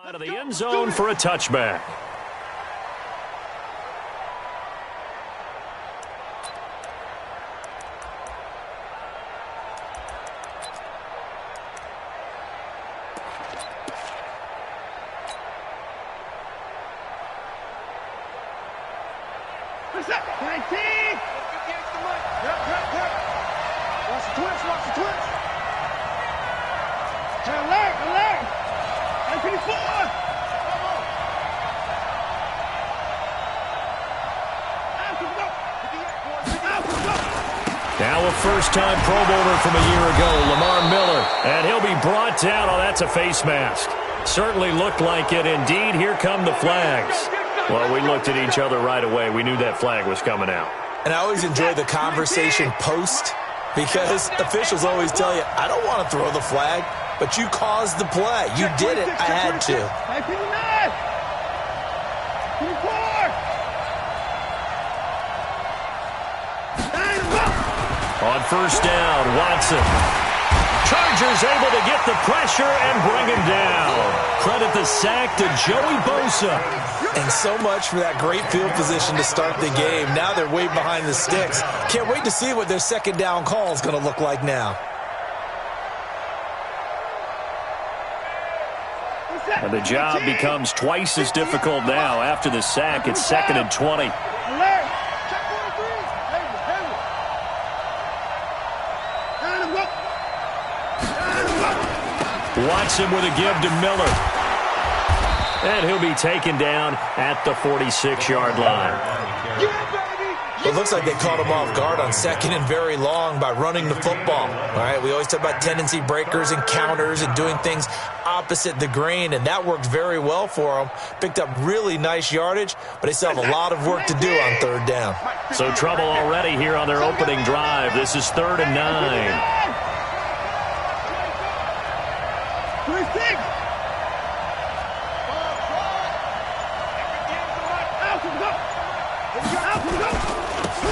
Out of the end zone for a touchback. What's up? 19! Watch the twitch. Alert! 24! Now a first-time Pro Bowler from a year ago, Lamar Miller. And he'll be brought down. Oh, that's a face mask. Certainly looked like it. Indeed, here come the flags. Well, we looked at each other right away. We knew that flag was coming out. And I always enjoy the conversation post because officials always tell you, I don't want to throw the flag, but you caused the play. You did it. I had to. 24! On first down, Watson. Chargers able to get the pressure and bring him down. Credit the sack to Joey Bosa. And so much for that great field position to start the game. Now they're way behind the sticks. Can't wait to see what their second down call is going to look like now. And the job becomes twice as difficult now. After the sack, it's 2nd and 20. Watson with a give to Miller. And he'll be taken down at the 46-yard line. It looks like they caught him off guard on 2nd and very long by running the football. All right, we always talk about tendency breakers and counters and doing things opposite the grain, and that worked very well for them. Picked up really nice yardage, but they still have a lot of work to do on 3rd down. So trouble already here on their opening drive. This is 3rd and 9.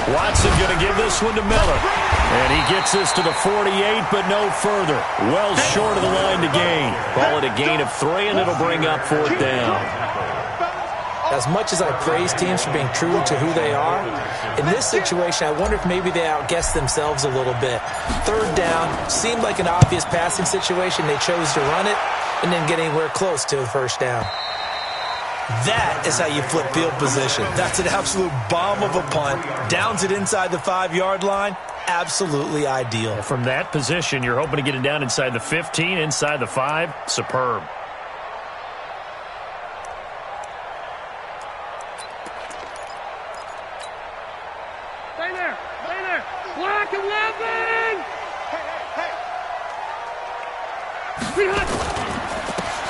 Watson going to give this one to Miller. And he gets this to the 48, but no further. Well short of the line to gain. Call it a gain of 3, and it'll bring up 4th down. As much as I praise teams for being true to who they are, in this situation, I wonder if maybe they outguessed themselves a little bit. 3rd down seemed like an obvious passing situation. They chose to run it and didn't get anywhere close to the 1st down. That is how you flip field position. That's an absolute bomb of a punt. Downs it inside the 5-yard line. Absolutely ideal. From that position, you're hoping to get it down inside the 15, inside the 5. Superb. Stay there. Block 11!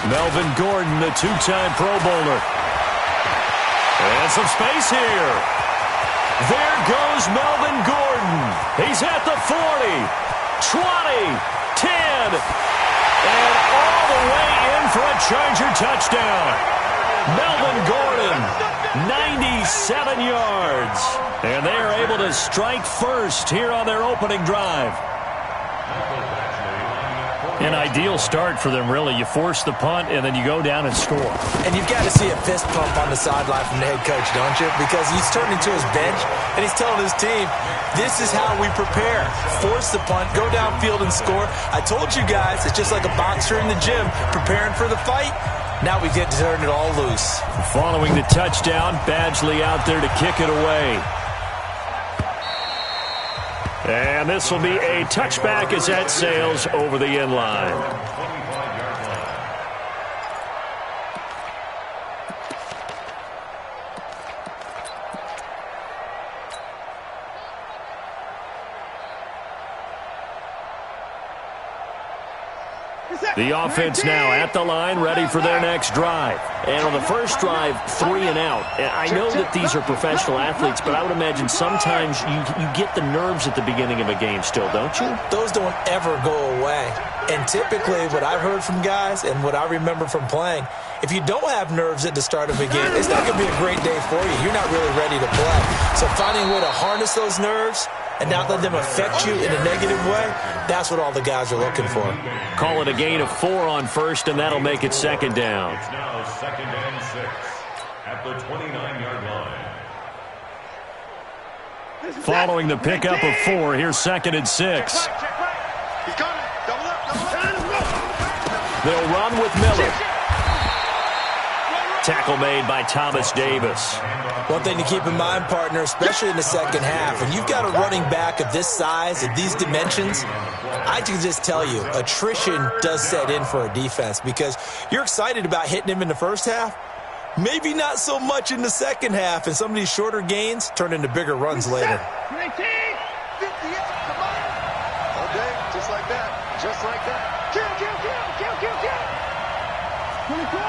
Melvin Gordon, the 2-time Pro Bowler. And some space here. There goes Melvin Gordon. He's at the 40, 20, 10, and all the way in for a Charger touchdown. Melvin Gordon, 97 yards. And they are able to strike first here on their opening drive. An ideal start for them, really. You force the punt, and then you go down and score. And you've got to see a fist pump on the sideline from the head coach, don't you? Because he's turning to his bench, and he's telling his team, this is how we prepare. Force the punt, go downfield and score. I told you guys, it's just like a boxer in the gym preparing for the fight. Now we get to turn it all loose. Following the touchdown, Badgley out there to kick it away. And this will be a touchback as that sails over the end line. The offense now at the line, ready for their next drive. And on the first drive, 3 and out. And I know that these are professional athletes, but I would imagine sometimes you get the nerves at the beginning of a game still, don't you? Those don't ever go away. And typically what I've heard from guys and what I remember from playing, if you don't have nerves at the start of a game, it's not going to be a great day for you. You're not really ready to play. So finding a way to harness those nerves and not let them affect you in a negative way, that's what all the guys are looking for. Call it a gain of 4 on first, and that'll make it second down. It's now 2nd and 6 at the 29-yard line. Following the pickup of 4, here's 2nd and 6. They'll run with Miller. Tackle made by Thomas Davis. One thing to keep in mind, partner, especially in the second half, when you've got a running back of this size, of these dimensions, I can just tell you, attrition does set in for a defense because you're excited about hitting him in the first half, maybe not so much in the second half, and some of these shorter gains turn into bigger runs later. 19! 58, come on! All day, just like that. Just like that. Kill! 24!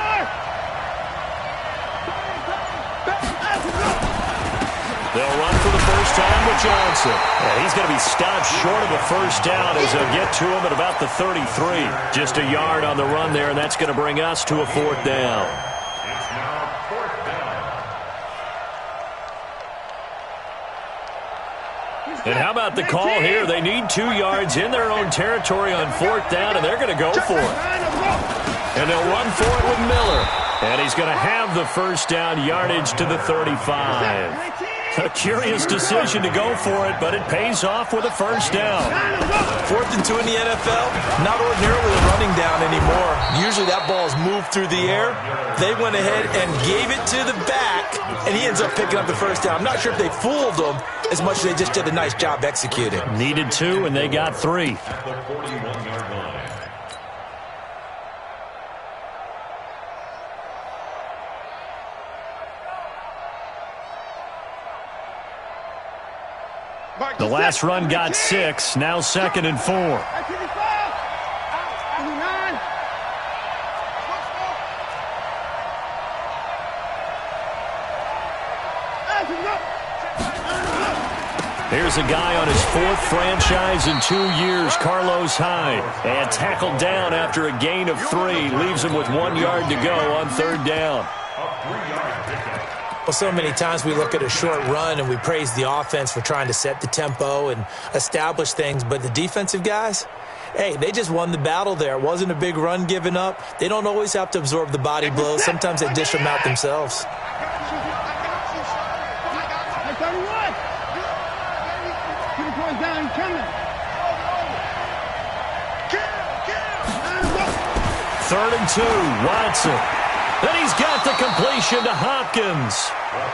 They'll run for the first time with Johnson. And he's going to be stopped short of a first down as they'll get to him at about the 33. Just a yard on the run there, and that's going to bring us to a 4th down. It's now 4th down. And how about the call here? They need 2 yards in their own territory on 4th down, and they're going to go for it. And they'll run for it with Miller. And he's going to have the first down yardage to the 35. A curious decision to go for it, but it pays off with a first down. 4th and 2 in the NFL, not ordinarily a running down anymore. Usually that ball is moved through the air. They went ahead and gave it to the back, and he ends up picking up the first down. I'm not sure if they fooled him as much as they just did a nice job executing. Needed 2, and they got 3. At the 41-yard line. The last run got 6, now 2nd and 4. Here's a guy on his 4th franchise in 2 years, Carlos Hyde. And tackled down after a gain of 3, leaves him with 1 yard to go on 3rd down. Well, so many times we look at a short run and we praise the offense for trying to set the tempo and establish things, but the defensive guys, hey, they just won the battle there. It wasn't a big run given up. They don't always have to absorb the body blows. Sometimes they dish them out themselves. Third and 2, Watson. Then he's got the completion to Hopkins.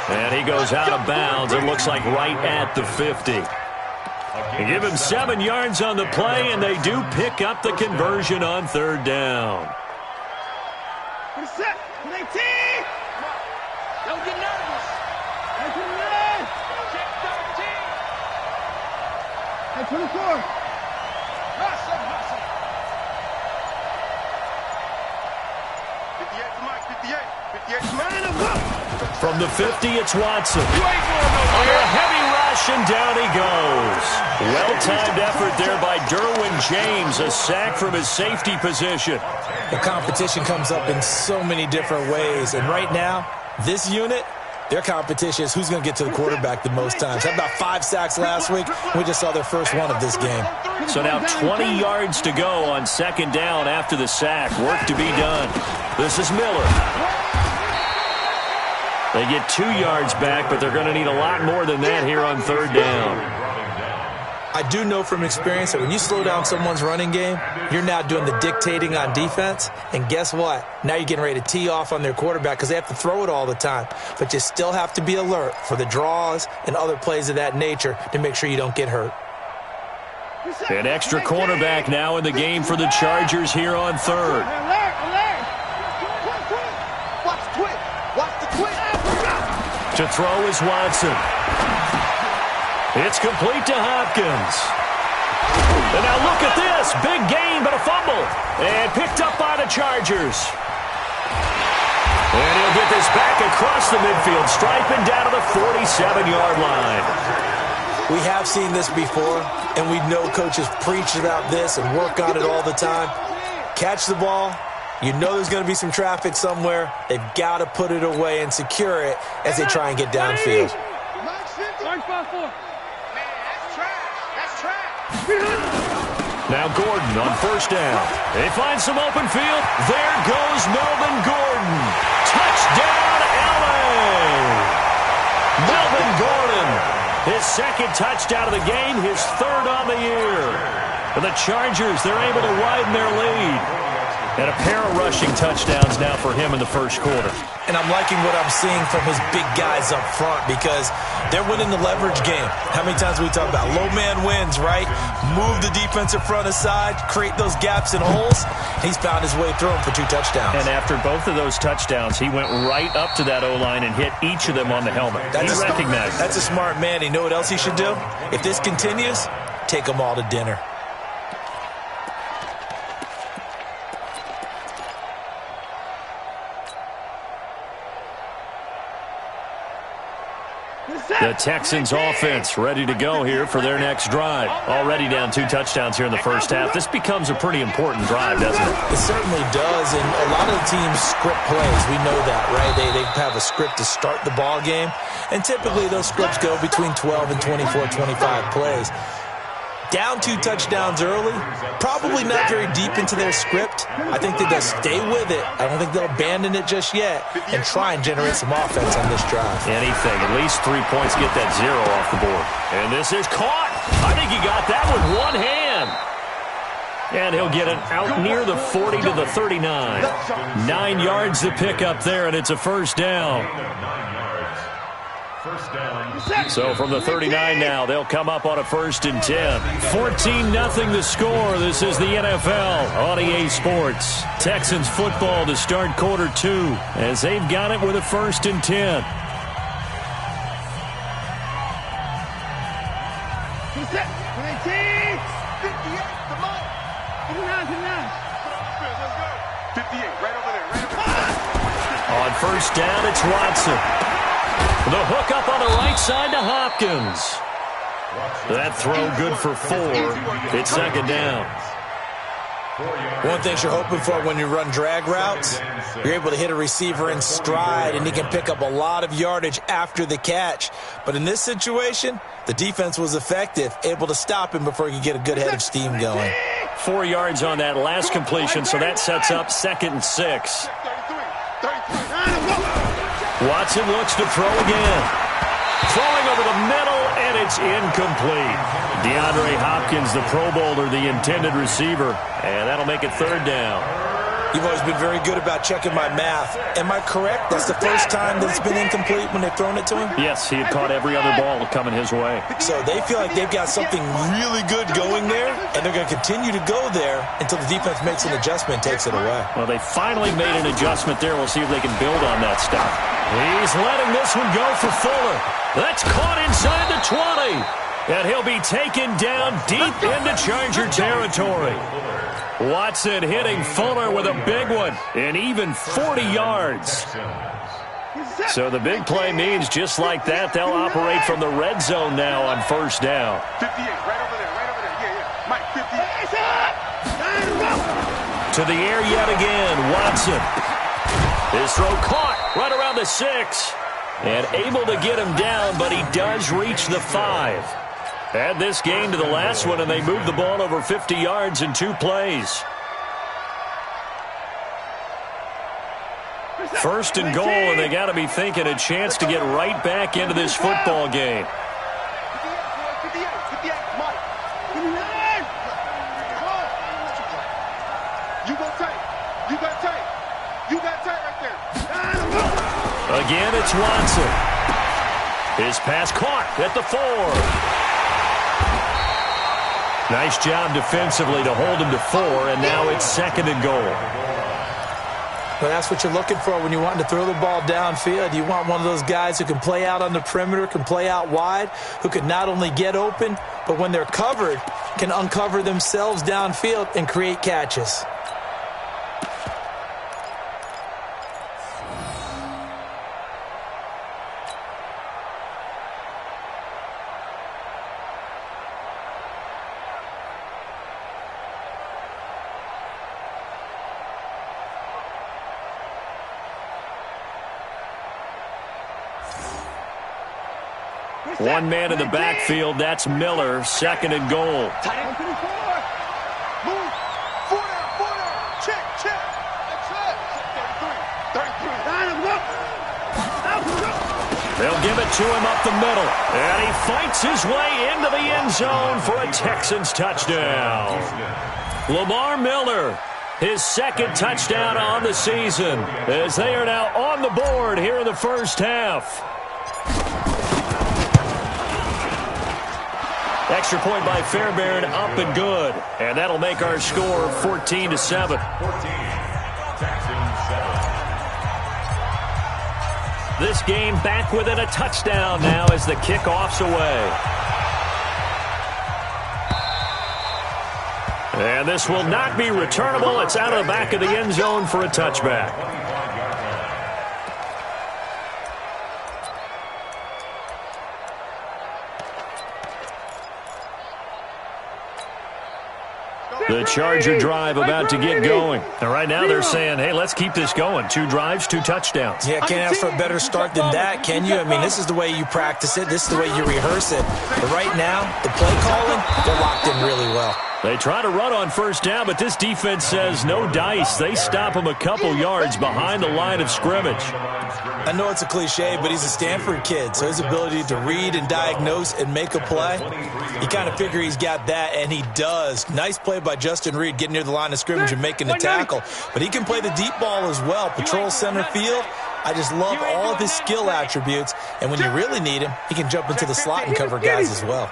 And he goes out of bounds. It looks like right at the 50. They give him 7 yards on the play, and they do pick up the conversion on 3rd down. Set. 19! Don't get nervous. Hey, 24. Hustle. 58, From the 50, it's Watson. Under a heavy rush, and down he goes. Well-timed effort there by Derwin James, a sack from his safety position. The competition comes up in so many different ways, and right now, this unit, their competition is who's going to get to the quarterback the most times. Had about 5 sacks last week. We just saw their first one of this game. So now 20 yards to go on 2nd down after the sack. Work to be done. This is Miller. They get 2 yards back, but they're going to need a lot more than that here on 3rd down. I do know from experience that when you slow down someone's running game, you're now doing the dictating on defense. And guess what? Now you're getting ready to tee off on their quarterback because they have to throw it all the time. But you still have to be alert for the draws and other plays of that nature to make sure you don't get hurt. An extra cornerback now in the game for the Chargers here on 3rd. To throw is Watson. It's complete to Hopkins. And now look at this. Big gain, but a fumble. And picked up by the Chargers. And he'll get this back across the midfield stripe and down to the 47-yard line. We have seen this before, and we know coaches preach about this and work on it all the time. Catch the ball. You know there's going to be some traffic somewhere. They've got to put it away and secure it as they try and get downfield. Now Gordon on first down. They find some open field. There goes Melvin Gordon. Touchdown, LA! Melvin Gordon, his second touchdown of the game, his third on the year. For the Chargers, they're able to widen their lead. And a pair of rushing touchdowns now for him in the first quarter. And I'm liking what I'm seeing from his big guys up front because they're winning the leverage game. How many times we talk about low man wins, right? Move the defensive front aside, create those gaps and holes. He's found his way through them for 2 touchdowns. And after both of those touchdowns, he went right up to that O-line and hit each of them on the helmet. He recognized it. That's a smart man. You know what else he should do? If this continues, take them all to dinner. The Texans offense ready to go here for their next drive. Already down 2 touchdowns here in the first half. This becomes a pretty important drive, doesn't it? It certainly does, and a lot of the teams script plays. We know that, right? They have a script to start the ball game, and typically those scripts go between 12 and 24, 25 plays. Down 2 touchdowns early, probably not very deep into their script. I think that they'll stay with it. I don't think they'll abandon it just yet and try and generate some offense on this drive. Anything, at least 3 points, get that 0 off the board. And this is caught. I think he got that with one hand. And he'll get it out near the 40 to the 39. 9 yards to pick up there, and it's a first down. So from the 39 now, they'll come up on a 1st and 10. 14-0 the score. This is the NFL on EA Sports. Texans football to start quarter 2 as they've got it with a 1st and 10. On first down, it's Watson. The hook up on the right side to Hopkins. That throw good for 4. It's 2nd down. One thing you're hoping for when you run drag routes, you're able to hit a receiver in stride, and he can pick up a lot of yardage after the catch. But in this situation, the defense was effective, able to stop him before he could get a good head of steam going. 4 yards on that last completion, so that sets up 2nd and 6. Watson looks to throw again. Throwing over the middle, and it's incomplete. DeAndre Hopkins, the Pro Bowler, the intended receiver, and that'll make it 3rd down. You've always been very good about checking my math. Am I correct? That's the first time that it's been incomplete when they've thrown it to him? Yes, he had caught every other ball coming his way. So they feel like they've got something really good going there, and they're going to continue to go there until the defense makes an adjustment and takes it away. Well, they finally made an adjustment there. We'll see if they can build on that stuff. He's letting this one go for Fuller. That's caught inside the 20. And he'll be taken down deep into Charger territory. Watson hitting Fuller with a big one, and even 40 yards. So the big play means just like that, they'll operate from the red zone now on first down. 58, right over there, yeah. Mike, 58. To the air yet again, Watson. His throw caught right around the 6. And able to get him down, but he does reach the 5. Add this game to the last one, and they moved the ball over 50 yards in 2 plays. 1st and goal, and they got to be thinking a chance to get right back into this football game. 58, Mike. You go tight. You got tight. You got tight right there. Again, it's Watson. His pass caught at the 4. Nice job defensively to hold him to 4, and now it's 2nd and goal. Well, that's what you're looking for when you want to throw the ball downfield. You want one of those guys who can play out on the perimeter, can play out wide, who can not only get open, but when they're covered, can uncover themselves downfield and create catches. One man in the backfield, that's Miller, 2nd and goal. Tight end. Move. 4 down. Check. That's it. 33. They'll give it to him up the middle. And he fights his way into the end zone for a Texans touchdown. Lamar Miller, his 2nd touchdown on the season, as they are now on the board here in the first half. Extra point by Fairbairn, up and good. And that'll make our score 14-7. 14, This game back within a touchdown now as the kickoff's away. And this will not be returnable. It's out of the back of the end zone for a touchback. The Charger drive about to get going. And right now they're saying, hey, let's keep this going. 2 drives, 2 touchdowns. Yeah, can't ask for a better start than that, can you? I mean, this is the way you practice it. This is the way you rehearse it. But right now, the play calling, they're locked in really well. They try to run on first down, but this defense says no dice. They stop him a couple yards behind the line of scrimmage. I know it's a cliche, but he's a Stanford kid, so his ability to read and diagnose and make a play, you kind of figure he's got that, and he does. Nice play by Justin Reed getting near the line of scrimmage and making the tackle. But he can play the deep ball as well, patrol center field. I just love all of his skill attributes, and when you really need him, he can jump into the slot and cover guys as well.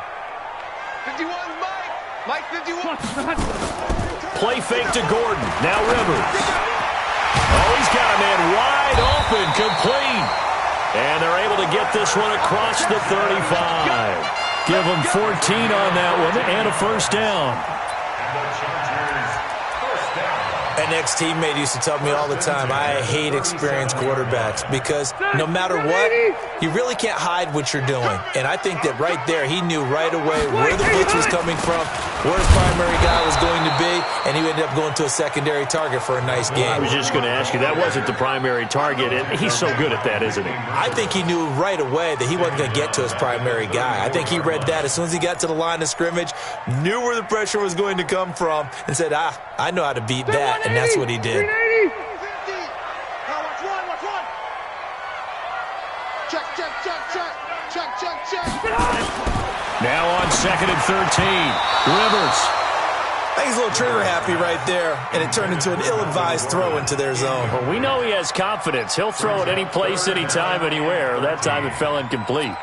51, Mike 51. Play fake to Gordon. Now Rivers. Oh, he's got a man wide open, complete. And they're able to get this one across the 35. Give them 14 on that one and a first down. An ex-teammate used to tell me all the time, I hate experienced quarterbacks because no matter what, you really can't hide what you're doing. And I think that right there, he knew right away where the blitz was coming from, where his primary guy was going to be, and he ended up going to a secondary target for a nice game. I was just going to ask you, that wasn't the primary target, and he's so good at that, isn't he? I think he knew right away that he wasn't going to get to his primary guy. I think he read that as soon as he got to the line of scrimmage, knew where the pressure was going to come from, and said, I know how to beat that, and that's what he did. 50. Now watch one. Check. Now on 2nd and 13. Rivers. I think he's a little trigger happy right there, and it turned into an ill-advised throw into their zone. Well, we know he has confidence. He'll throw it any place, anytime, anywhere. That time it fell incomplete.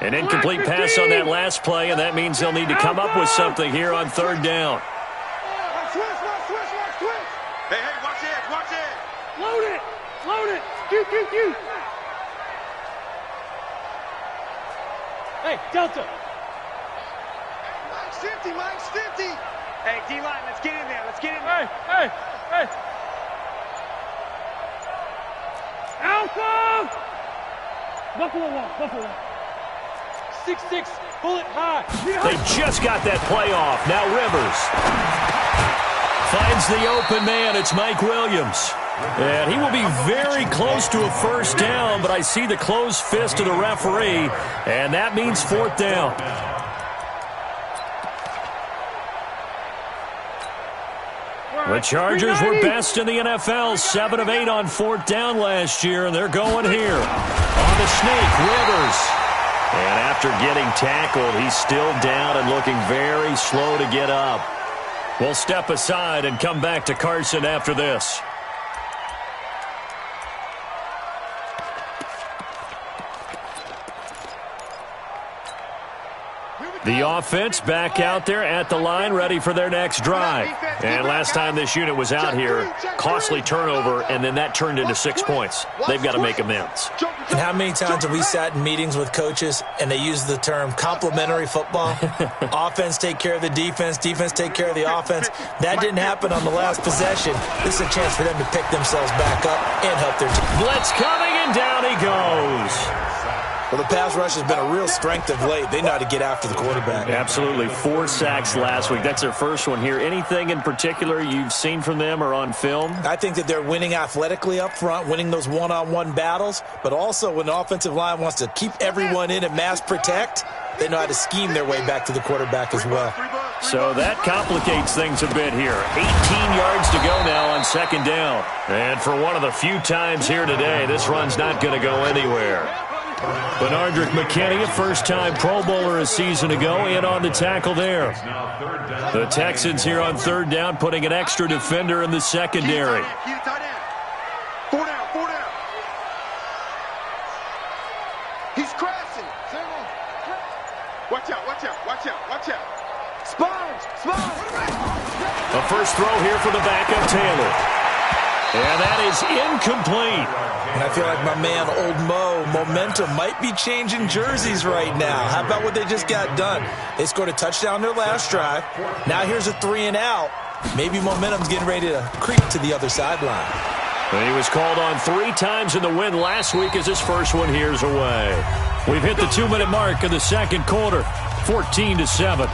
An incomplete pass on that last play, and that means he'll need to come up with something here on 3rd down. Switch. Hey, watch it. Load it. Q. Hey, Delta. Mike's 50. Hey, D-line, let's get in there. Hey. Alpha! Buffalo one. 6-6, pull it high. They just got that play off. Now Rivers finds the open man. It's Mike Williams. And he will be very close to a first down, but I see the closed fist of the referee, and that means 4th down. The Chargers were best in the NFL, 7 of 8 on 4th down last year, and they're going here. On the snake, Rivers. And after getting tackled, he's still down and looking very slow to get up. We'll step aside and come back to Carson after this. The offense back out there at the line, ready for their next drive. And last time this unit was out here, costly turnover, and then that turned into 6 points. They've got to make amends. And how many times have we sat in meetings with coaches and they use the term complementary football? Offense take care of the defense take care of the offense. That didn't happen on the last possession. This is a chance for them to pick themselves back up and help their team. Blitz coming, and down he goes. Well, the pass rush has been a real strength of late. They know how to get after the quarterback. Absolutely. 4 sacks last week. That's their first one here. Anything in particular you've seen from them or on film? I think that they're winning athletically up front, winning those one-on-one battles, but also when the offensive line wants to keep everyone in and mass protect, they know how to scheme their way back to the quarterback as well. So that complicates things a bit here. 18 yards to go now on second down. And for one of the few times here today, this run's not going to go anywhere. Benardrick McKinney, a first-time Pro Bowler a season ago, in on the tackle there. The Texans here on third down, putting an extra defender in the secondary. 4 down, 4 down. He's crashing. Watch out, watch out, watch out, watch out. Sponge, sponge. A first throw here for the backup Taylor. And that is incomplete. And I feel like my man, Old Mo, momentum might be changing jerseys right now. How about what they just got done? They scored a touchdown their last drive. Now here's a 3 and out. Maybe momentum's getting ready to creep to the other sideline. And he was called on 3 times in the win last week as his first one here's away. We've hit the 2-minute mark of the second quarter, 14-7.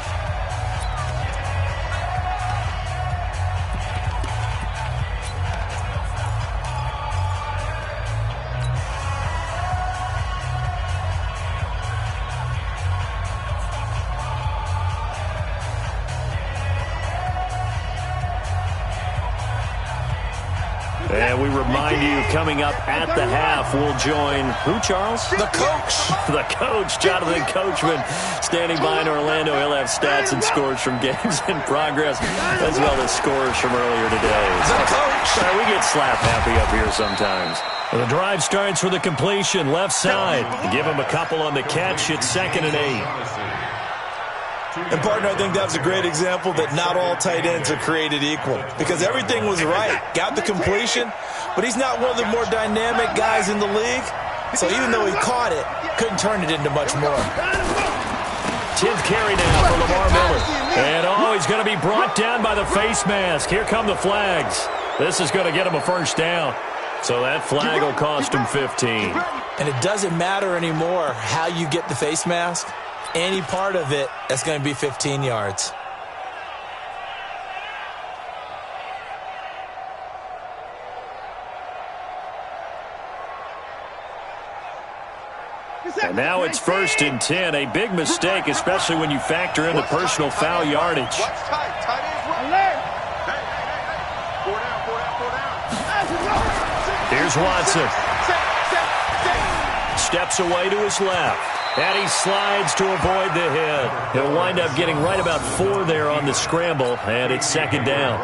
And we remind you, coming up at the half, we'll join who, Charles? The coach. The coach, Jonathan Coachman, standing by in Orlando. He'll have stats and scores from games in progress, as well as scores from earlier today. The coach. We get slap happy up here sometimes. The drive starts with a completion, left side. Give him a couple on the catch. It's 2nd and 8. And, partner, I think that was a great example that not all tight ends are created equal, because everything was right. Got the completion, but he's not one of the more dynamic guys in the league. So even though he caught it, couldn't turn it into much more. 10th carry now for Lamar Miller. And, he's going to be brought down by the face mask. Here come the flags. This is going to get him a first down. So that flag will cost him 15. And it doesn't matter anymore how you get the face mask. Any part of it, that's going to be 15 yards. And now it's 1st and 10. A big mistake, especially when you factor in the personal foul yardage. Watch tight, tight ends right. Hey. 4 down, 4 down, 4 down. Here's Watson. Steps away to his left. And he slides to avoid the hit. He'll wind up getting right about 4 there on the scramble, and it's 2nd down.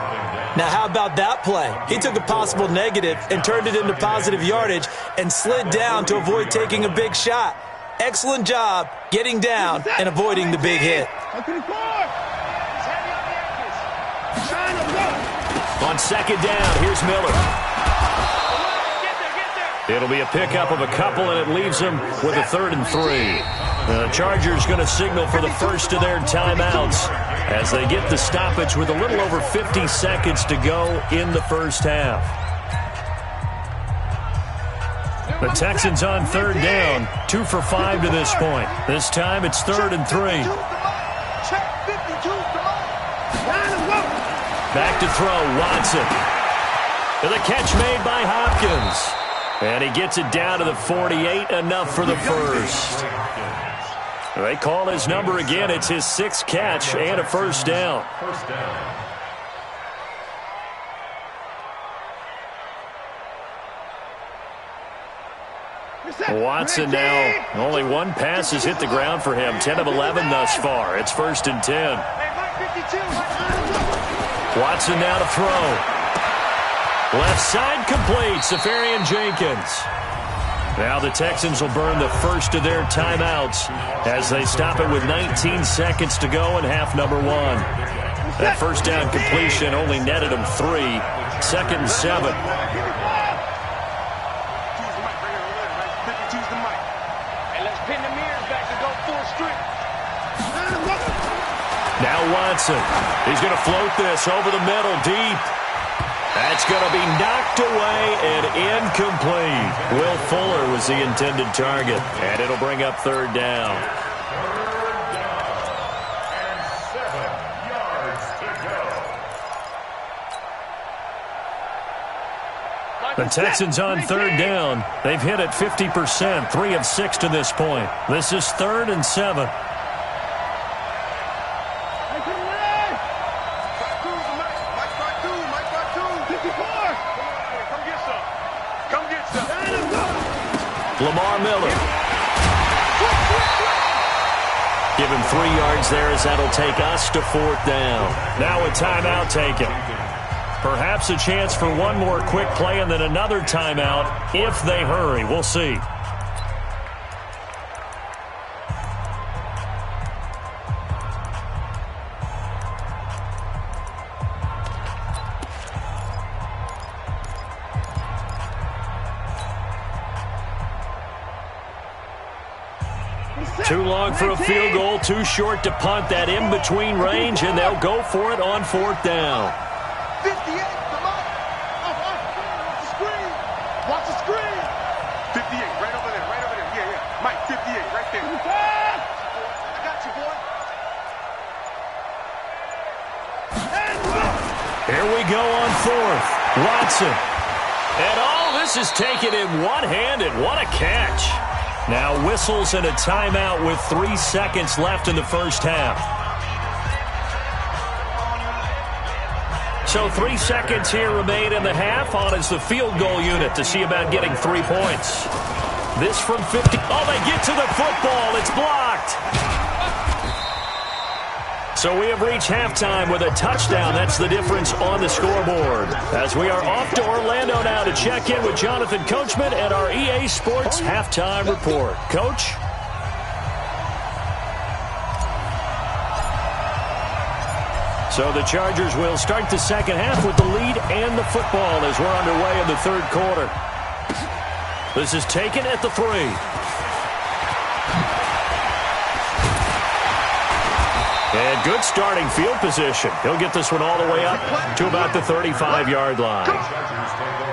Now, how about that play? He took a possible negative and turned it into positive yardage and slid down to avoid taking a big shot. Excellent job getting down and avoiding the big hit. On 2nd down, here's Miller. It'll be a pickup of a couple, and it leaves them with a 3rd and 3. The Chargers going to signal for the first of their timeouts as they get the stoppage with a little over 50 seconds to go in the first half. The Texans on 3rd down, 2 for 5 to this point. This time it's 3rd and 3. Back to throw, Watson. The catch made by Hopkins. And he gets it down to the 48, enough for the first. They call his number again. It's his 6th catch and a first down. Watson now, only 1 pass has hit the ground for him. 10 of 11 thus far. It's 1st and 10. Watson now to throw. Left side complete, Safarian Jenkins. Now the Texans will burn the first of their timeouts as they stop it with 19 seconds to go in half number 1. That first down completion only netted them 3. 2nd and 7. Now Watson. He's going to float this over the middle deep. That's going to be knocked away and incomplete. Will Fuller was is the intended target, and it'll bring up third down. Third down and 7 yards to go. The Texans on third down. They've hit it 50%, 3 of 6 to this point. This is 3rd and 7. Lamar Miller. Give him 3 yards there as that'll take us to 4th down. Now a timeout taken. Perhaps a chance for one more quick play and then another timeout if they hurry. We'll see. Too long for a field goal, too short to punt. That in-between range, and they'll go for it on 4th down. 58, come on. Watch the screen. Watch the screen. 58, right over there, right over there. Yeah, yeah. Mike, 58, right there. I got you, boy. Here we go on 4th. Watson. And all this is taken in one-handed. What a catch. Now whistles and a timeout with 3 seconds left in the first half. So 3 seconds here remain in the half on as the field goal unit to see about getting 3 points. This from 50. Oh, they get to the football. It's blocked. So we have reached halftime with a touchdown. That's the difference on the scoreboard. As we are off to Orlando now to check in with Jonathan Coachman at our EA Sports Halftime Report. Coach? So the Chargers will start the second half with the lead and the football as we're underway in the third quarter. This is taken at the 3. And good starting field position. He'll get this one all the way up to about the 35-yard line.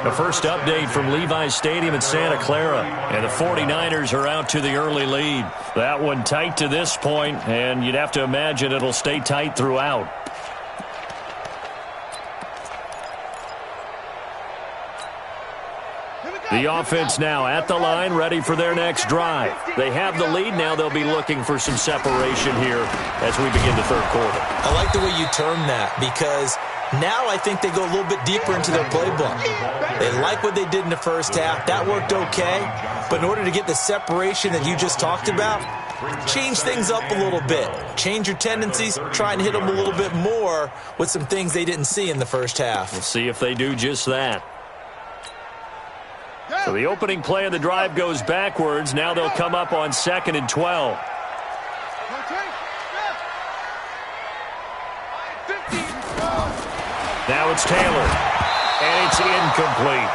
The first update from Levi's Stadium in Santa Clara. And the 49ers are out to the early lead. That one tight to this point, and you'd have to imagine it'll stay tight throughout. The offense now at the line, ready for their next drive. They have the lead. Now they'll be looking for some separation here as we begin the third quarter. I like the way you term that because now I think they go a little bit deeper into their playbook. They like what they did in the first half. That worked okay. But in order to get the separation that you just talked about, change things up a little bit. Change your tendencies. Try and hit them a little bit more with some things they didn't see in the first half. We'll see if they do just that. So the opening play of the drive goes backwards. Now they'll come up on 2nd and 12. Now it's Taylor. And it's incomplete.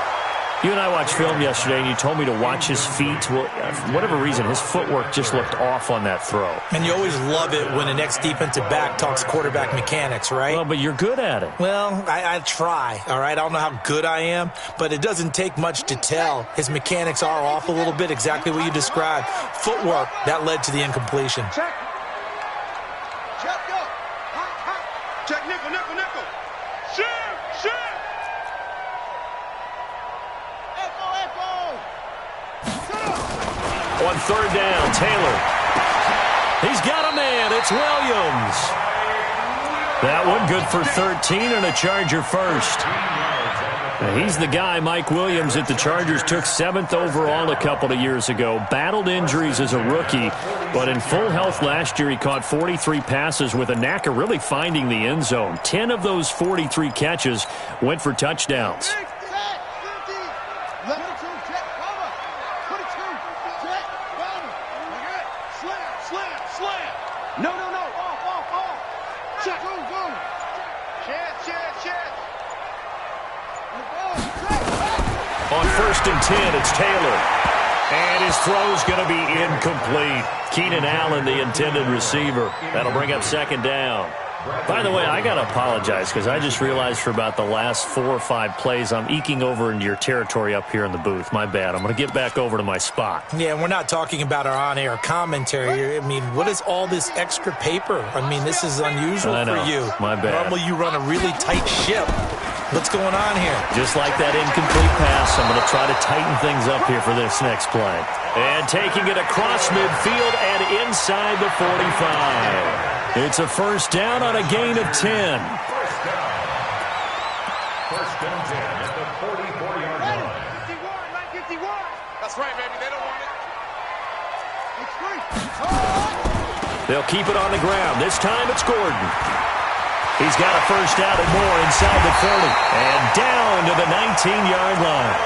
You and I watched film yesterday, and you told me to watch his feet. Well, for whatever reason, his footwork just looked off on that throw. And you always love it when the next defensive back talks quarterback mechanics, right? Well, but you're good at it. Well, I try, all right? I don't know how good I am, but it doesn't take much to tell. His mechanics are off a little bit, exactly what you described. Footwork, that led to the incompletion. Check. Check, go. Check, nickel, nickel, nickel. Shoot. On 3rd down, Taylor. He's got a man. It's Williams. That one good for 13 and a Charger first. Now, he's the guy, Mike Williams, that the Chargers took 7th overall a couple of years ago. Battled injuries as a rookie, but in full health last year, he caught 43 passes with a knack of really finding the end zone. 10 of those 43 catches went for touchdowns. On 1st and 10, it's Taylor. And his throw's going to be incomplete. Keenan Allen, the intended receiver. That'll bring up 2nd down. By the way, I got to apologize because I just realized for about the last 4 or 5 plays, I'm eking over into your territory up here in the booth. My bad. I'm going to get back over to my spot. Yeah, and we're not talking about our on-air commentary. I mean, what is all this extra paper? I mean, this is unusual for you. My bad. Normally you run a really tight ship. What's going on here? Just like that incomplete pass, I'm going to try to tighten things up here for this next play. And taking it across midfield and inside the 45. It's a first down on a gain of 10. First down, 10 at the 44-yard line. 51. That's right, baby. They don't want it. They'll keep it on the ground. This time it's Gordon. He's got a first down and more inside the 40. And down to the 19-yard line.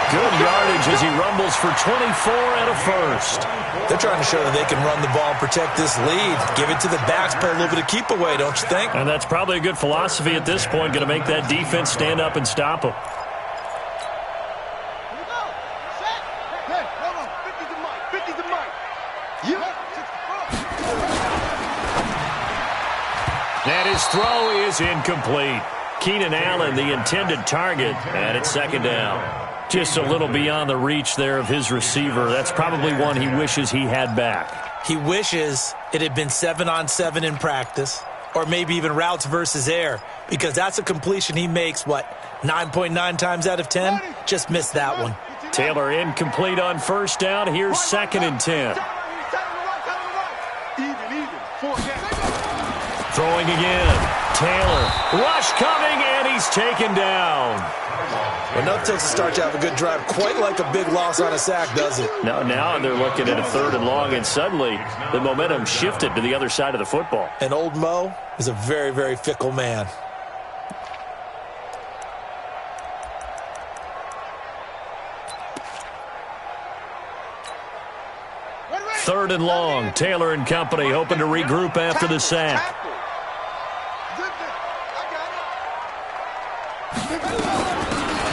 Good yardage as he rumbles for 24 and a first. They're trying to show that they can run the ball and protect this lead. Give it to the backs, play a little bit of keep away, don't you think? And that's probably a good philosophy at this point, going to make that defense stand up and stop them. Hey, hold on. 50 to Mike. 50 to Mike. Yeah. And his throw is incomplete. Keenan Allen, the intended target, and it's second down. Just a little beyond the reach there of his receiver. That's probably one he wishes he had back. He wishes it had been 7-on-7 in practice, or maybe even routes versus air, because that's a completion he makes, 9.9 times out of 10? Just missed that one. Taylor incomplete on first down. Here's second and 10. Even. 4 down. Throwing again. Taylor. Rush coming, and he's taken down. Well, nothing takes a start to have a good drive quite like a big loss on a sack, does it? Now they're looking at a 3rd and long, and suddenly the momentum shifted to the other side of the football. And old Mo is a very, very fickle man. Third and long. Taylor and company hoping to regroup after the sack.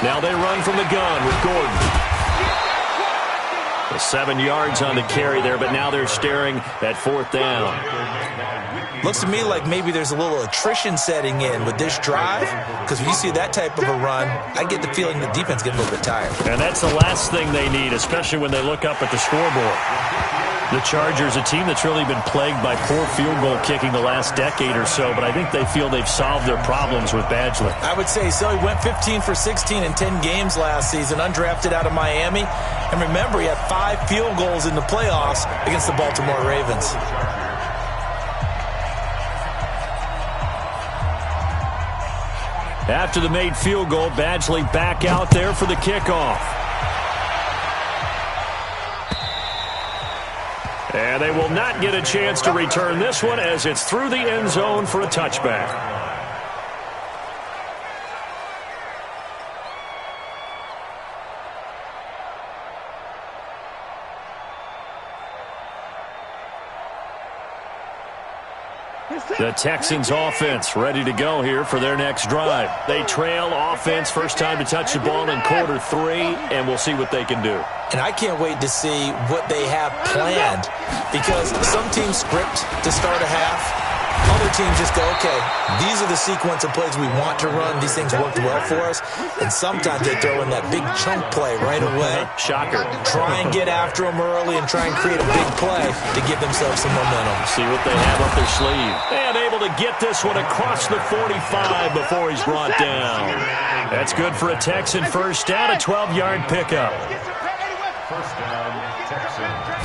Now they run from the gun with Gordon. 7 yards on the carry there, but now they're staring at 4th down. Looks to me like maybe there's a little attrition setting in with this drive, because when you see that type of a run, I get the feeling the defense getting a little bit tired. And that's the last thing they need, especially when they look up at the scoreboard. The Chargers, a team that's really been plagued by poor field goal kicking the last decade or so, but I think they feel they've solved their problems with Badgley. I would say so. He went 15 for 16 in 10 games last season, undrafted out of Miami. And remember, he had 5 field goals in the playoffs against the Baltimore Ravens. After the made field goal, Badgley back out there for the kickoff. And they will not get a chance to return this one as it's through the end zone for a touchback. The Texans offense ready to go here for their next drive. They trail offense, first time to touch the ball in quarter 3, and we'll see what they can do. And I can't wait to see what they have planned, because some teams script to start a half. Other teams just go, okay, these are the sequence of plays we want to run. These things worked well for us. And sometimes they throw in that big chunk play right away. Shocker. Try and get after them early and try and create a big play to give themselves some momentum. See what they have up their sleeve. And able to get this one across the 45 before he's brought down. That's good for a Texan first down, a 12-yard pickup. First down, Texans.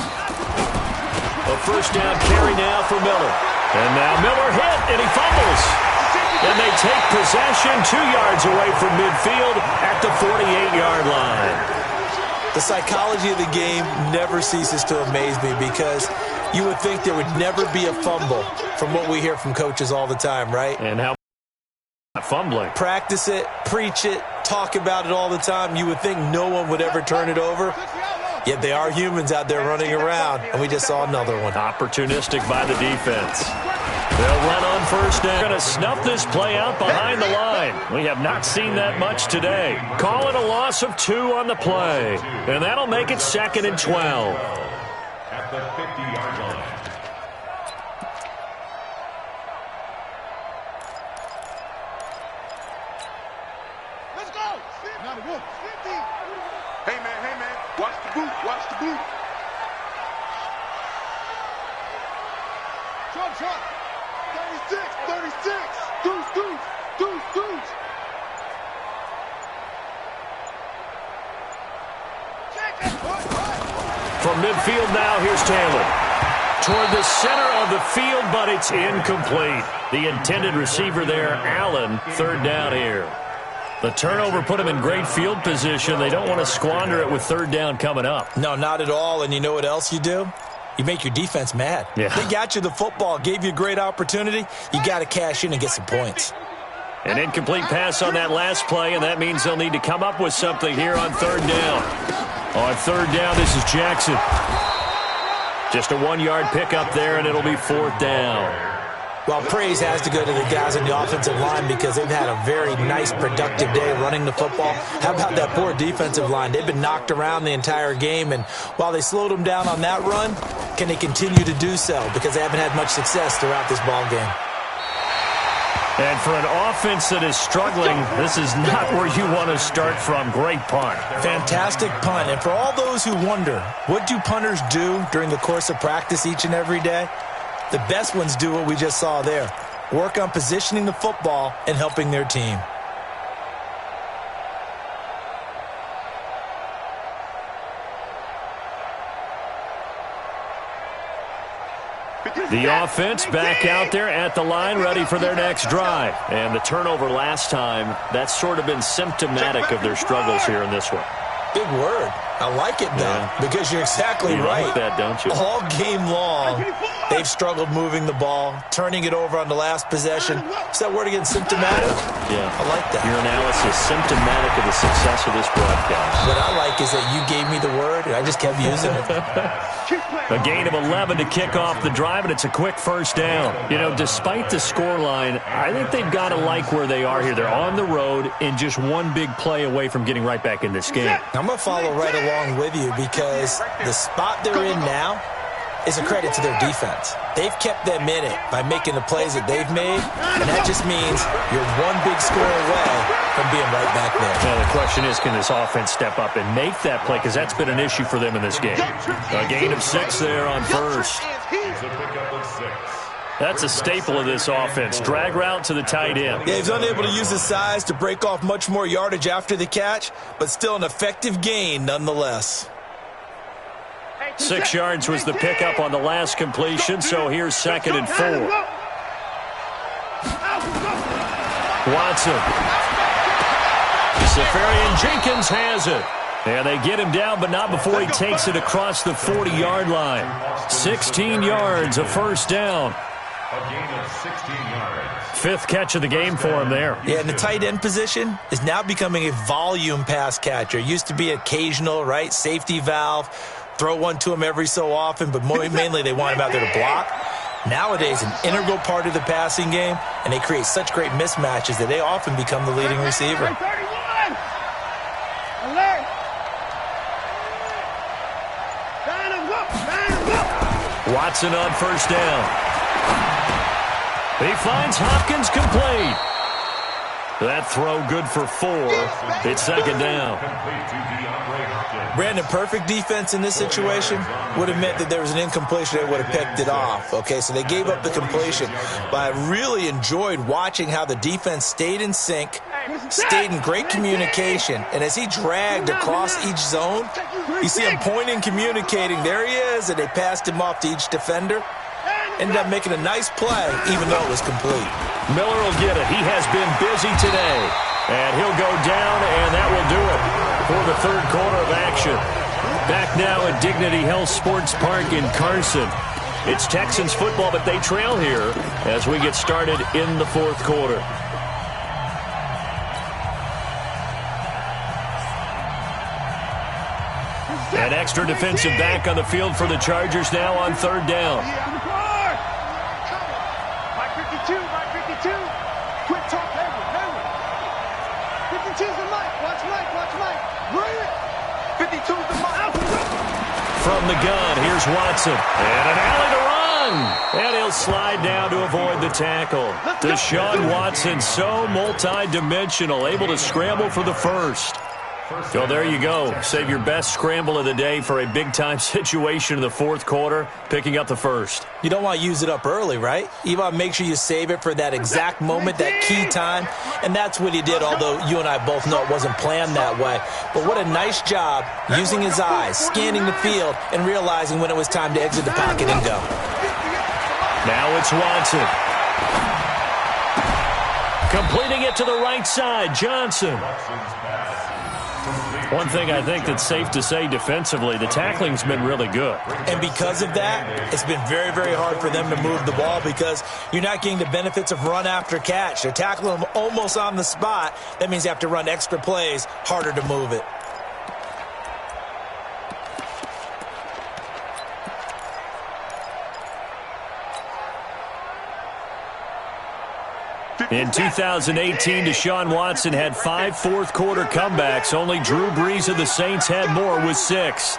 A first down carry now for Miller. And now Miller hit, and he fumbles. And they take possession 2 yards away from midfield at the 48-yard line. The psychology of the game never ceases to amaze me, because you would think there would never be a fumble from what we hear from coaches all the time, right? And how fumbling. Practice it, preach it, talk about it all the time. You would think no one would ever turn it over. Yet they are humans out there running around, and we just saw another one. Opportunistic by the defense. They'll run on first down. Going to snuff this play out behind the line. We have not seen that much today. Call it a loss of 2 on the play. And that'll make it 2nd and 12. At the 50-yard line. Watch the boot. Shot. 36. Deuce. From midfield now, here's Taylor. Toward the center of the field, but it's incomplete. The intended receiver there, Allen, third down here. The turnover put them in great field position. They don't want to squander it with third down coming up. No, not at all. And you know what else you do? You make your defense mad. Yeah. They got you the football, gave you a great opportunity. You got to cash in and get some points. An incomplete pass on that last play, and that means they'll need to come up with something here on third down. On third down, this is Jackson. Just a 1-yard pickup there, and it'll be fourth down. Well, praise has to go to the guys on the offensive line because they've had a very nice, productive day running the football. How about that poor defensive line? They've been knocked around the entire game, and while they slowed them down on that run, can they continue to do so? Because they haven't had much success throughout this ball game. And for an offense that is struggling, this is not where you want to start from. Great punt. Fantastic punt. And for all those who wonder, what do punters do during the course of practice each and every day? The best ones do what we just saw there. Work on positioning the football and helping their team. The offense back out there at the line, ready for their next drive. And the turnover last time, that's sort of been symptomatic of their struggles here in this one. Big word. I like it, though, because you're exactly right. You like that, don't you? All game long, they've struggled moving the ball, turning it over on the last possession. Is that word again, symptomatic? Yeah. I like that. Your analysis, symptomatic of the success of this broadcast. What I like is that you gave me the word, and I just kept using it. A gain of 11 to kick off the drive, and it's a quick first down. You know, despite the scoreline, I think they've got to like where they are here. They're on the road and just one big play away from getting right back in this game. I'm going to follow right along with you because the spot they're in now is a credit to their defense. They've kept them in it by making the plays that they've made, and that just means you're one big score away from being right back there. Well, the question is, can this offense step up and make that play? Because that's been an issue for them in this game. A gain of 6 there on first. It's a pickup of 6. That's a staple of this offense. Drag route to the tight end. Yeah, he's unable to use his size to break off much more yardage after the catch, but still an effective gain nonetheless. 6 yards was the pickup on the last completion, so here's 2nd and 4. Watson. Safarian-Jenkins has it. And they get him down, but not before he takes it across the 40-yard line. 16 yards, a first down. A gain of 16 yards. 5th catch of the game for him there. Yeah, and the tight end position is now becoming a volume pass catcher. Used to be occasional, right? Safety valve. Throw one to him every so often, but mainly they want him out there to block. Nowadays, an integral part of the passing game, and they create such great mismatches that they often become the leading receiver. Watson on first down. He finds Hopkins complete. That throw good for 4. It's 2nd down. Brandon, perfect defense in this situation would have meant that there was an incompletion. They would have picked it off. Okay, so they gave up the completion. But I really enjoyed watching how the defense stayed in sync, stayed in great communication. And as he dragged across each zone, you see him pointing, communicating. There he is, and they passed him off to each defender. Ended up making a nice play, even though it was complete. Miller will get it. He has been busy today. And he'll go down, and that will do it for the 3rd quarter of action. Back now at Dignity Health Sports Park in Carson. It's Texans football, but they trail here as we get started in the 4th quarter. An extra defensive back on the field for the Chargers now on 3rd down. Mike 52. Quick talk, Hayward. 52's the Mike. Watch Mike. Bring it. 52's the Mike. From the gun, here's Watson. And an alley to run. And he'll slide down to avoid the tackle. Deshaun Watson, so multi-dimensional, able to scramble for the first. So there you go. Save your best scramble of the day for a big-time situation in the fourth quarter, picking up the first. You don't want to use it up early, right? You want to make sure you save it for that exact moment, that key time. And that's what he did, although you and I both know it wasn't planned that way. But what a nice job using his eyes, scanning the field, and realizing when it was time to exit the pocket and go. Now it's Watson. Completing it to the right side, Johnson. One thing I think that's safe to say defensively, the tackling's been really good. And because of that, it's been very, very hard for them to move the ball because you're not getting the benefits of run after catch. They're tackling them almost on the spot. That means you have to run extra plays, harder to move it. In 2018, Deshaun Watson had 5 fourth-quarter comebacks. Only Drew Brees of the Saints had more with 6.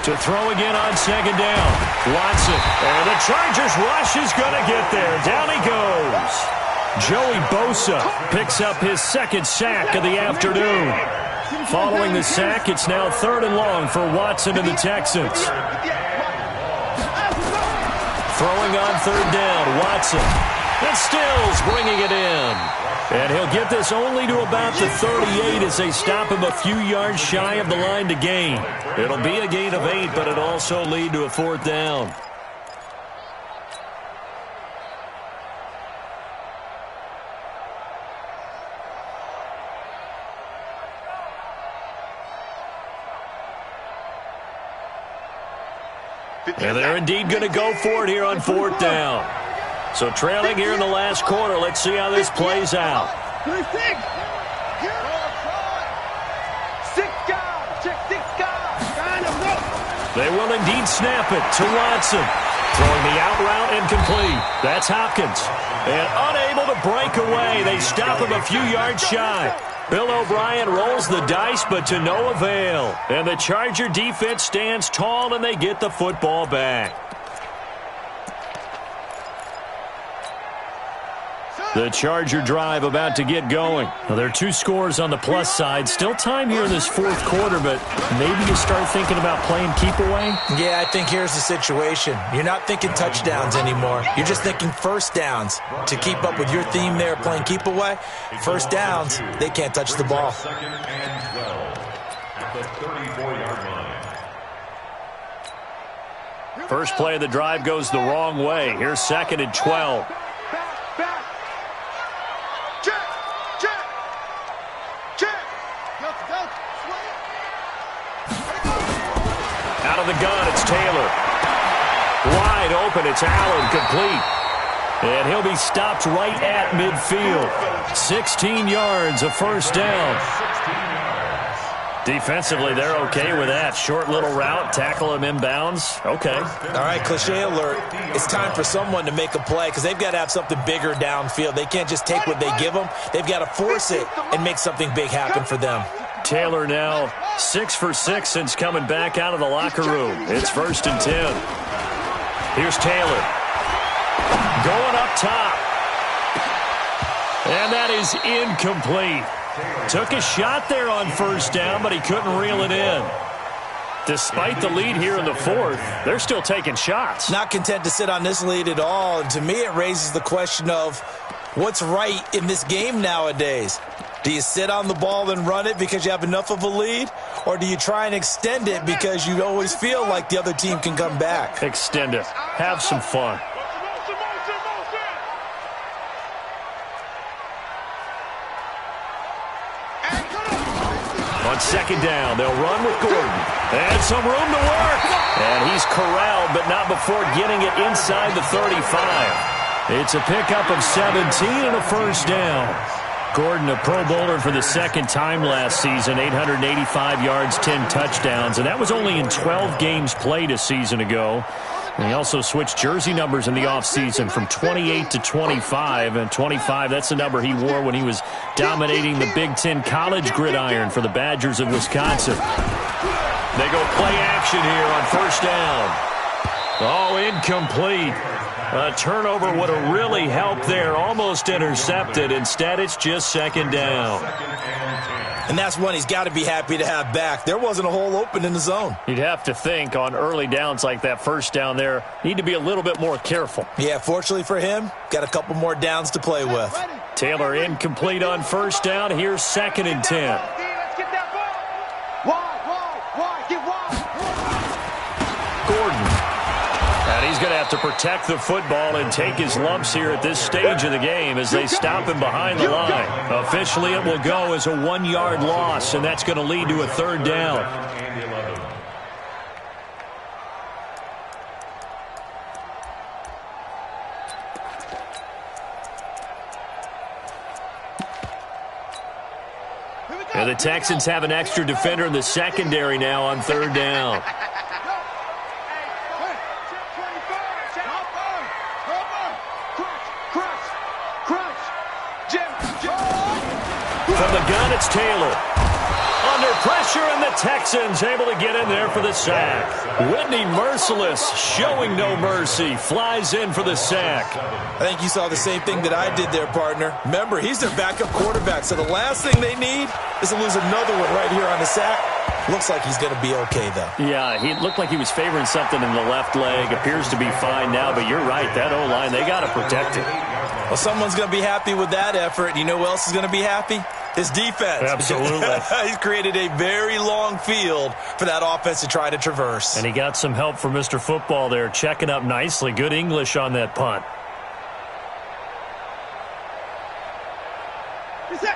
To throw again on second down. Watson. And the Chargers rush is going to get there. Down he goes. Joey Bosa picks up his second sack of the afternoon. Following the sack, it's now 3rd and long for Watson and the Texans. Throwing on 3rd down, Watson. And Stills bringing it in. And he'll get this only to about the 38 as they stop him a few yards shy of the line to gain. It'll be a gain of 8, but it'll also lead to a 4th down. And they're indeed going to go for it here on 4th down. So trailing here in the last quarter. Let's see how this plays out. 6 guys. Check 6 guys. They will indeed snap it to Watson. Throwing the out route incomplete. That's Hopkins. And unable to break away. They stop him a few yards shy. Bill O'Brien rolls the dice, but to no avail. And the Charger defense stands tall, and they get the football back. The Charger drive about to get going. Well, there are 2 scores on the plus side. Still time here in this 4th quarter, but maybe you start thinking about playing keep away? Yeah, I think here's the situation. You're not thinking touchdowns anymore. You're just thinking first downs. To keep up with your theme there, playing keep away, first downs, they can't touch the ball. 2nd and 12 at the 34-yard line. First play of the drive goes the wrong way. Here's 2nd and 12. Out of the gun, it's Taylor. Wide open, it's Allen, complete. And he'll be stopped right at midfield. 16 yards, a first down. Defensively, they're okay with that. Short little route, tackle him inbounds. Okay. All right, cliche alert. It's time for someone to make a play because they've got to have something bigger downfield. They can't just take what they give them. They've got to force it and make something big happen for them. Taylor now 6 for 6 since coming back out of the locker room. It's 1st and 10. Here's Taylor. Going up top. And that is incomplete. Took a shot there on 1st down, but he couldn't reel it in. Despite the lead here in the 4th, they're still taking shots. Not content to sit on this lead at all. And to me, it raises the question of what's right in this game nowadays. Do you sit on the ball and run it because you have enough of a lead? Or do you try and extend it because you always feel like the other team can come back? Extend it. Have some fun. On 2nd down, they'll run with Gordon. And some room to work. And he's corralled, but not before getting it inside the 35. It's a pickup of 17 and a first down. Gordon, a Pro Bowler for the 2nd time last season, 885 yards, 10 touchdowns, and that was only in 12 games played a season ago. And he also switched jersey numbers in the offseason from 28 to 25, and 25, that's the number he wore when he was dominating the Big Ten college gridiron for the Badgers of Wisconsin. They go play action here on 1st down. Oh, incomplete. A turnover would have really helped there. Almost intercepted. Instead, it's just second down. And that's one he's got to be happy to have back. There wasn't a hole open in the zone. You'd have to think on early downs like that first down there, need to be a little bit more careful. Yeah, fortunately for him, got a couple more downs to play with. Taylor incomplete on first down. Here's 2nd and 10. Let's get that ball. Wide, get wide. Gordon. And he's going to have to protect the football and take his lumps here at this stage of the game as they stop him behind the line. Officially, it will go as a 1-yard loss, and that's going to lead to a 3rd down. And the Texans have an extra defender in the secondary now on 3rd down. From the gun, it's Taylor. Under pressure, and the Texans able to get in there for the sack. Whitney Merciless, showing no mercy, flies in for the sack. I think you saw the same thing that I did there, partner. Remember, he's their backup quarterback, so the last thing they need is to lose another one right here on the sack. Looks like he's going to be okay, though. Yeah, he looked like he was favoring something in the left leg. Appears to be fine now, but you're right. That O-line, they got to protect it. Well, someone's going to be happy with that effort. You know who else is going to be happy? His defense. Absolutely. He's created a very long field for that offense to try to traverse. And he got some help from Mr. Football there, checking up nicely. Good English on that punt.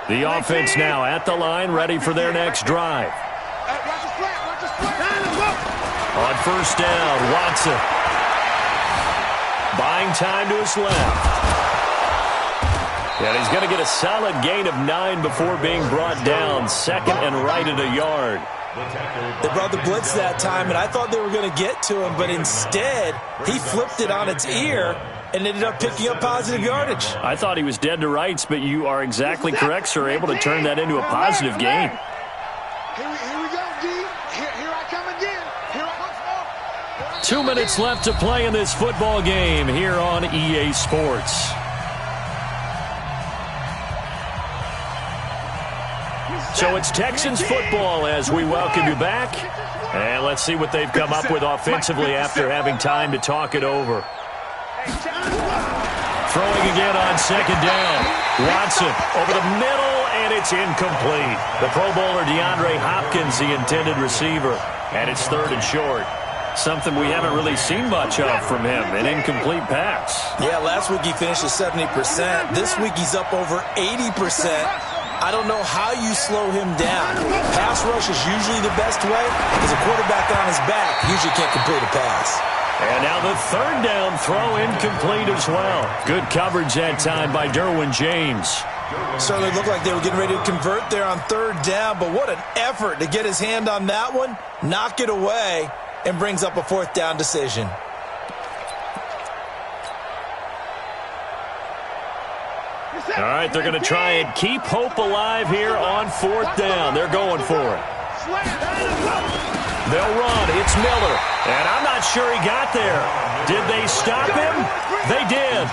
The offense now at the line, ready for their next drive. On first down, Watson. Buying time to his left. And he's going to get a solid gain of 9 before being brought down. 2nd and right at a yard. They brought the blitz that time, and I thought they were going to get to him, but instead he flipped it on its ear and ended up picking up positive yardage. I thought he was dead to rights, but you are exactly correct, sir. Able to turn that into a positive gain. Here we go, D. Here I come again. 2 minutes left to play in this football game here on EA Sports. So it's Texans football as we welcome you back. And let's see what they've come up with offensively after having time to talk it over. Throwing again on 2nd down. Watson over the middle, and it's incomplete. The Pro Bowler DeAndre Hopkins, the intended receiver. And it's 3rd and short. Something we haven't really seen much of from him, an incomplete pass. Yeah, last week he finished at 70%. This week he's up over 80%. I don't know how you slow him down. Pass rush is usually the best way because a quarterback on his back usually can't complete a pass. And now the 3rd down throw incomplete as well. Good coverage that time by Derwin James. Certainly looked like they were getting ready to convert there on 3rd down, but what an effort to get his hand on that one, knock it away, and brings up a 4th down decision. All right, they're going to try and keep hope alive here on 4th down. They're going for it. They'll run. It's Miller. And I'm not sure he got there. Did they stop him? They did.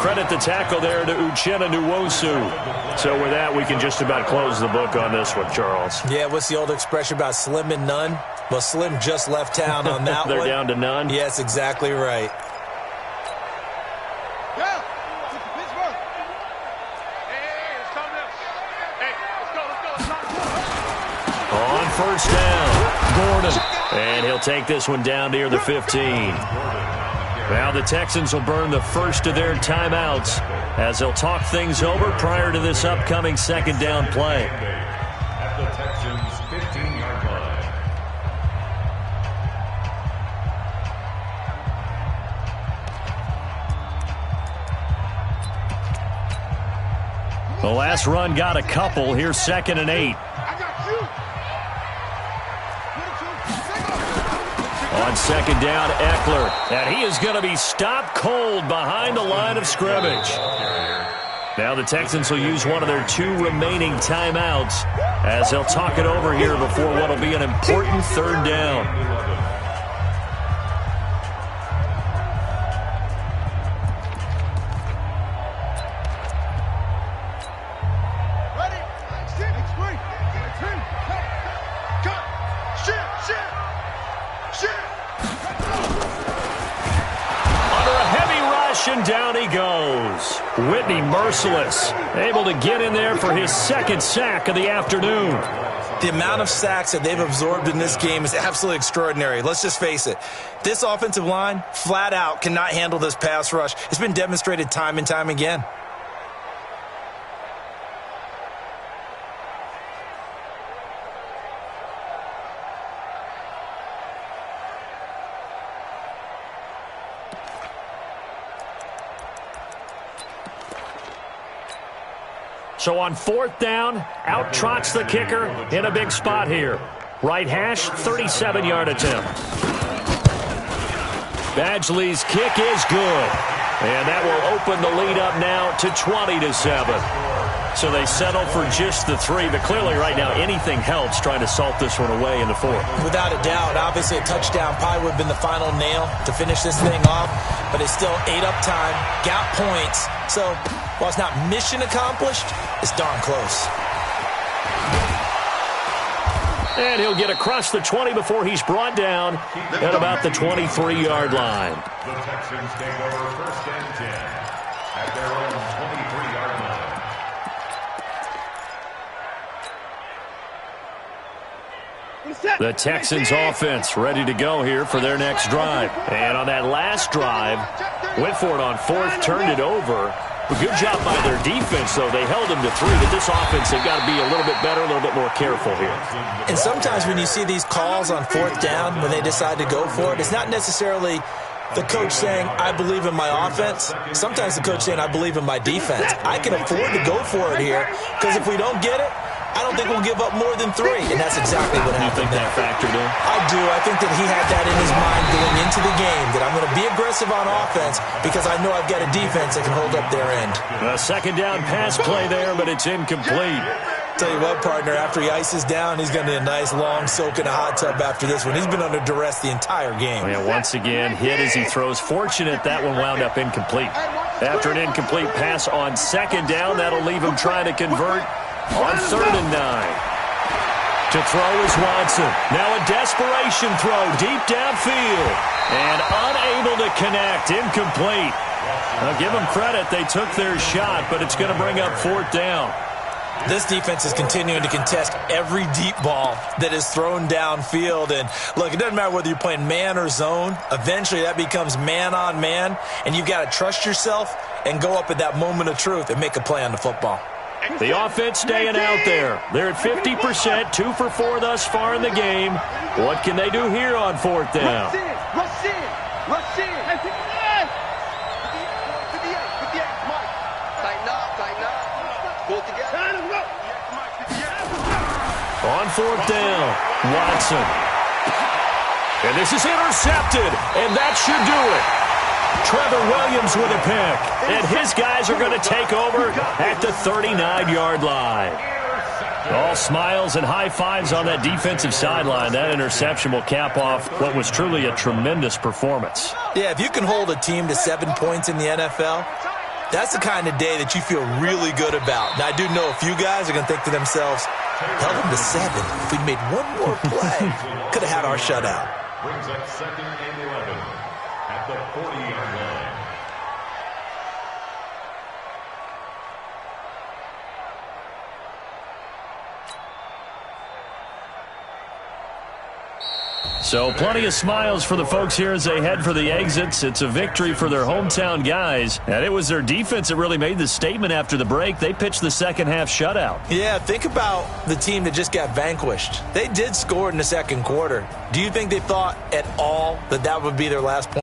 Credit the tackle there to Uchenna Nwosu. So with that, we can just about close the book on this one, Charles. Yeah, what's the old expression about slim and none? Well, Slim just left town on that They're one. down to none? Yes, exactly right. On first down, Gordon. And he'll take this one down near the 15. Now the Texans will burn the first of their timeouts as they'll talk things over prior to this upcoming 2nd down play. At the Texans' 15-yard line. The last run got a couple. Here's 2nd and 8. On 2nd down, Eckler. And he is going to be stopped cold behind the line of scrimmage. Now the Texans will use one of their 2 remaining timeouts as they'll talk it over here before what will be an important 3rd down. Under a heavy rush, and down he goes. Whitney merciless, able to get in there for his second sack of the afternoon. The amount of sacks that they've absorbed in this game is absolutely extraordinary. Let's just face it. This offensive line, flat out, cannot handle this pass rush. It's been demonstrated time and time again. So on fourth down, out trots the kicker in a big spot here. Right hash, 37-yard attempt. Badgley's kick is good. And that will open the lead up now to 20-7. So they settle for just the 3, but clearly right now anything helps trying to salt this one away in the 4th. Without a doubt, obviously a touchdown probably would have been the final nail to finish this thing off, but it's still 8 up time, got points. So while it's not mission accomplished, it's darn close. And he'll get across the 20 before he's brought down at about the 23-yard line. The Texans take over 1st and 10 at their own 23-yard line. The Texans offense ready to go here for their next drive. And on that last drive, went for it on 4th, turned it over. A good job by their defense, though. They held them to 3, but this offense, they've got to be a little bit better, a little bit more careful here. And sometimes when you see these calls on 4th down, when they decide to go for it, it's not necessarily the coach saying, I believe in my offense. Sometimes the coach saying, I believe in my defense. I can afford to go for it here, because if we don't get it, I don't think we'll give up more than 3, and that's exactly what happened. You think that factored in? I do. I think that he had that in his mind going into the game, that I'm going to be aggressive on offense because I know I've got a defense that can hold up their end. A second down pass play there, but it's incomplete. Tell you what, partner, after he ices down, he's going to need a nice long soak in a hot tub after this one. He's been under duress the entire game. Yeah, once again, hit as he throws. Fortunate that one wound up incomplete. After an incomplete pass on 2nd down, that'll leave him trying to convert on 3rd and 9. To throw is Watson. Now a desperation throw deep downfield. And unable to connect. Incomplete. Now give them credit. They took their shot, but it's going to bring up 4th down. This defense is continuing to contest every deep ball that is thrown downfield. And look, it doesn't matter whether you're playing man or zone. Eventually that becomes man on man. And you've got to trust yourself and go up at that moment of truth and make a play on the football. The offense staying out there. They're at 50%, 2 for 4 thus far in the game. What can they do here on 4th down? Rush in. Rush in. 58, 58, Mike. Tighten up. Pull it together. On 4th down, Watson. And this is intercepted, and that should do it. Trevor Williams with a pick, and his guys are going to take over at the 39-yard line. All smiles and high fives on that defensive sideline. That interception will cap off what was truly a tremendous performance. Yeah, if you can hold a team to 7 points in the NFL, that's the kind of day that you feel really good about. Now, I do know a few guys are going to think to themselves, held them to 7. If we'd made one more play, could have had our shutout. Brings up 2nd and 11 at the 40-yard line. So plenty of smiles for the folks here as they head for the exits. It's a victory for their hometown guys. And it was their defense that really made the statement after the break. They pitched the second half shutout. Yeah, think about the team that just got vanquished. They did score in the 2nd quarter. Do you think they thought at all that that would be their last point?